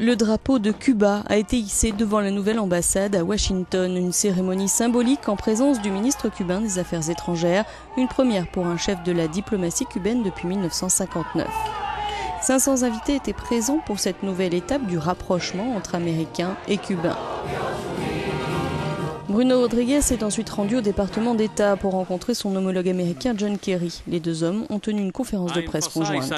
Le drapeau de Cuba a été hissé devant la nouvelle ambassade à Washington, une cérémonie symbolique en présence du ministre cubain des Affaires étrangères, une première pour un chef de la diplomatie cubaine depuis 1959. 500 invités étaient présents pour cette nouvelle étape du rapprochement entre Américains et Cubains. Bruno Rodriguez est ensuite rendu au département d'État pour rencontrer son homologue américain John Kerry. Les deux hommes ont tenu une conférence de presse conjointe.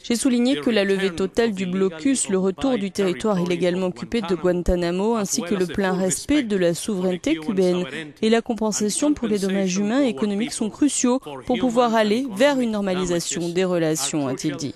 J'ai souligné que la levée totale du blocus, le retour du territoire illégalement occupé de Guantanamo, ainsi que le plein respect de la souveraineté cubaine et la compensation pour les dommages humains et économiques sont cruciaux pour pouvoir aller vers une normalisation des relations, a-t-il dit.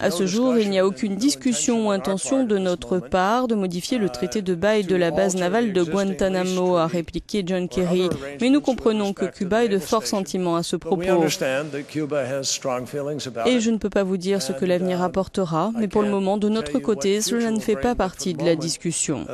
À ce jour, il n'y a aucune discussion ou intention de notre part de modifier le traité de bail de la base navale de Guantanamo, a répliqué John Kerry. Mais nous comprenons que Cuba ait de forts sentiments à ce propos. Et je ne peux pas vous dire ce que l'avenir apportera, mais pour le moment, de notre côté, cela ne fait pas partie de la discussion.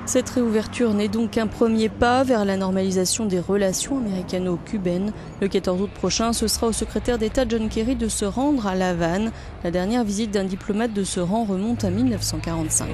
Cette réouverture n'est donc qu'un premier pas vers la normalisation des relations américano-cubaines. Le 14 août prochain, ce sera au secrétaire d'État John Kerry de se rendre à La Havane. La dernière visite d'un diplomate de ce rang remonte à 1945.